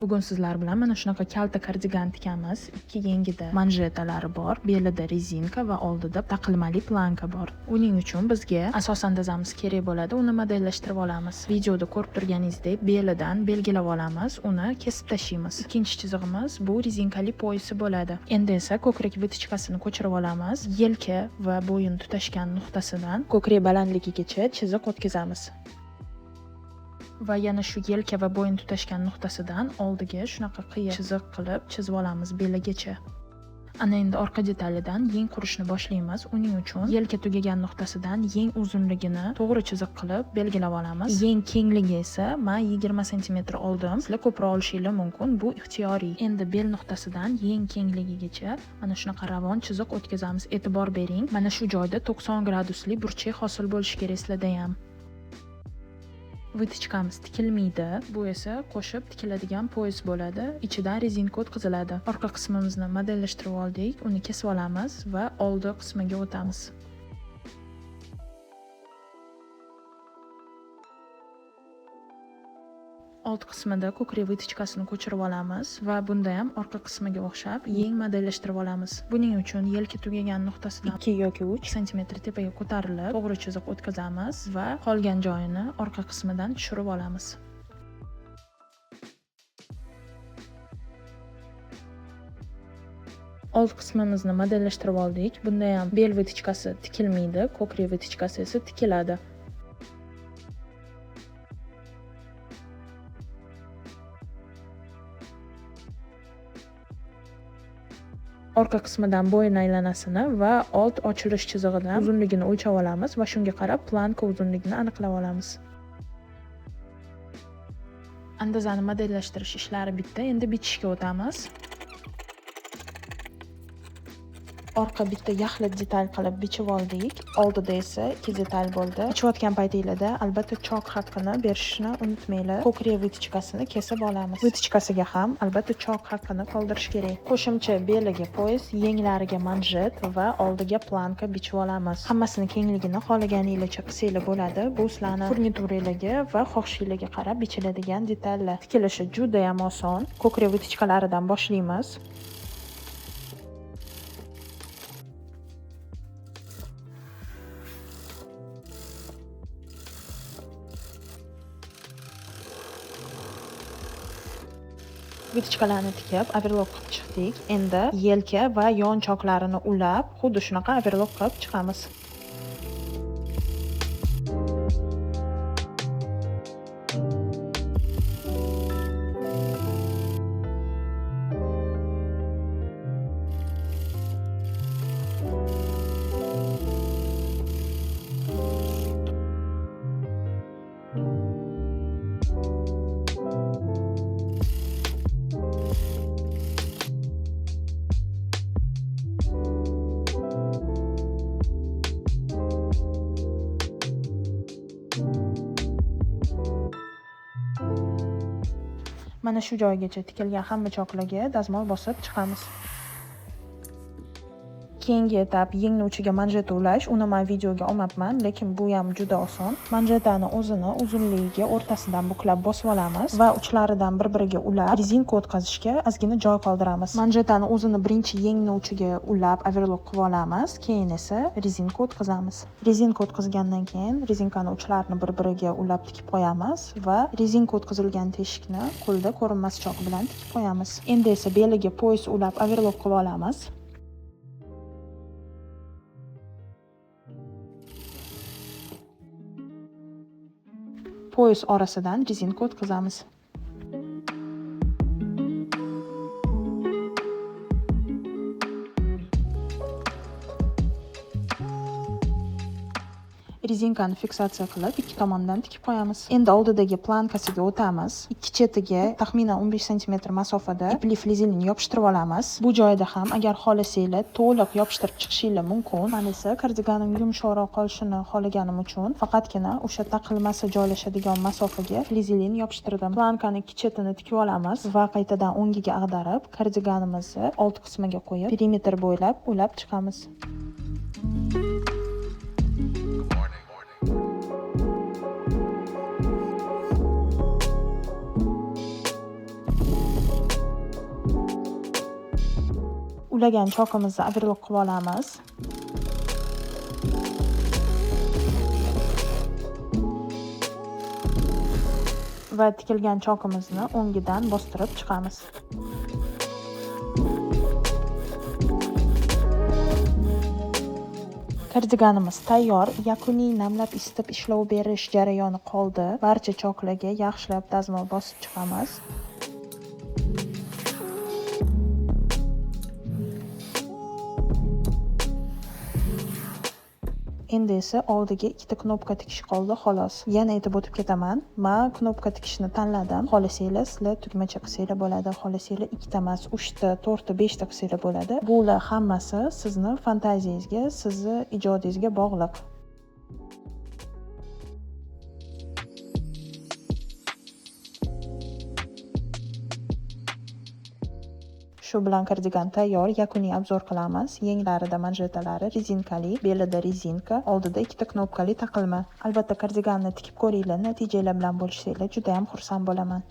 Bugun sizlar bilan mana shunaqa kalta kardigan tikamiz. Ikki yengida manjetalari bor, belida rezinka va oldida taqilmali planka bor. Uning uchun bizga asosan dazamiz kerak bo'ladi. Uni modellashtirib olamiz. Videoda ko'rib turganingizdek, belidan belgilab olamiz, uni kesib tashlaymiz. Ikkinchi chizig'imiz bu rezinkali poyasi bo'ladi. Endi esa ko'krak vitichkasini ko'chirib olamiz. Yelka va bo'yin tutashgan nuqtasidan ko'krak balandligigacha chiziq o'tkazamiz. Va yana shu yelka va bo'yin tutashgan nuqtasidan oldiga shunaqa qiya chiziq qilib chizib olamiz beligacha. Ana endi orqa detalidan yeng qurishni boshlaymiz. Uning uchun yelka tugagan nuqtasidan yeng uzunligini to'g'ri chiziq qilib belgilab olamiz. Yeng kengligi esa men 20 sm oldim. Sizlar ko'proq olishingiz mumkin, bu ixtiyoriy. Endi bel nuqtasidan yeng kengligigacha mana shunaqa ravon chiziq o'tkazamiz. E'tibor bering, mana shu joyda 90 gradusli burchak hosil bo'lishi kerak sizlarda ham. Vitichkamiz tikilmaydi. Bu esa qo'shib tikiladigan poyas bo'ladi. Ichidan rezinka o'tkaziladi. Orqa qismimizni modellashtirib oldik. Uni kesib olamiz va oldi qismiga o'tamiz. Old qismida ko'krak vitichkasini ko'chirib olamiz va bunda ham orqa qismiga o'xshab yeng modellashtirib olamiz. Buning uchun yelka tugagan nuqtasidan 2 yoki 3 sm tepaga ko'tarilib, to'g'ri chiziq o'tkazamiz va qolgan joyini orqa qismidan tushirib olamiz. Old qismimizni modellashtirib oldik. Bunda ham bel vitichkasi tikilmaydi, ko'krak vitichkasi esa tikiladi. Orqa qismidan bo'yin aylanasini va old ochilish chizig'idan uzunligini o'lchab olamiz va shunga qarab planka uzunligini aniqlab olamiz. Andazani modellashtirish ishlari bitta. Endi bichishga o'tamiz. Orqa bitta yaxlit detal qilib bichib oldik. Oldida esa 2 detal bo'ldi. Bichayotgan paytingizda albatta chok haqqini berishni unutmanglar. Ko'krak vitichkasini kesib olamiz. Vitichkasiga ham albatta chok haqqini qoldirish kerak. Qo'shimcha beliga poyas, yenglariga manjet va oldiga planka bichib olamiz. Hammasini kengligini xohlaganingizcha qilsanglar bo'ladi. Bu sizlarning furniturangizga va xohishingizga qarab bichiladigan detallar. Tikilishi juda ham oson. Ko'krak vitichkalaridan boshlaymiz. Vitichkalarni tikib, overlock qilib chiqdik. Endi yelka va yon choklarini ulab, xuddi shunaqa overlock qilib chiqamiz. Mana shu joygacha tikilgan hamma choklarga dazmol bosib chiqamiz. Keyingi etap yengni uchiga manjeta ulash. Uni men videoga olmabman, lekin bu ham juda oson. Manjetani o'zini uzunligiga o'rtasidan buklab bosib olamiz va uchlaridan bir-biriga ulab, rezinka o'tkazishga ozgina joy qoldiramiz. Manjetani o'zini birinchi yengni uchiga ulab, overlock qilib olamiz, keyin esa rezinka o'tkazamiz. Rezinka o'tkazgandan keyin rezinkani uchlarini bir-biriga ulab tikib qo'yamiz va rezinka o'tkazilgan teshikni qo'lda ko'rinmas chok bilan tikib qo'yamiz. Endi esa beliga poyas ulab, overlock qilib olamiz. Poyas orasidan rezinka o'tkazamiz. Rezinkani fiksatsiya qilib, ikki tomondan tikib qo'yamiz. Endi oldidagi plankasiga o'tamiz. Ikki chetiga taxminan 15 sm masofada ipli flizilni yopishtirib olamiz. Bu joyda ham agar xohlasanglar to'liq yopishtirib chiqishinglar mumkin. Men esa kardiganim yumshoqroq qolishini xohlaganim uchun faqatgina o'sha taqilmasi joylashadigan masofaga flizilni yopishtirdim. Plankani ikki chetini tikib olamiz va qaytadan o'ngiga ag'darib, kardiganimizni old qismiga qo'yib, perimetr bo'ylab ulab chiqamiz. ulagan chokimizni agrilib qilib olamiz. Va tikilgan chokimizni o'ngidan bostirib chiqamiz. Kardiganimiz tayyor. Yakuniy namlab isitib ishlov berish jarayoni qoldi. Barcha choklarga yaxshilab dazmol bosib chiqamiz. Endi esa oldiga ikkita knopka tikish qoldi xolos. Yana aytib o'tib ketaman. Men knopka tikishni tanladim. Xohlasanglar sizlar tugmacha qilsanglar bo'ladi. Xohlasanglar ikkita emas, 3 ta, 4 ta, 5 ta qilsanglar bo'ladi. Bular hammasi sizni fantaziyangizga, sizni ijodingizga bog'liq. Shu bilan kardigan tayyor. Yakuniy obzor qilamiz. Yenglarida manjetalari rezinkali, belida rezinka, oldida ikkita knopkali taqilma. Albatta kardiganni tikib ko'ringlar, natijalar bilan bo'lishsanglar juda ham xursand bo'laman.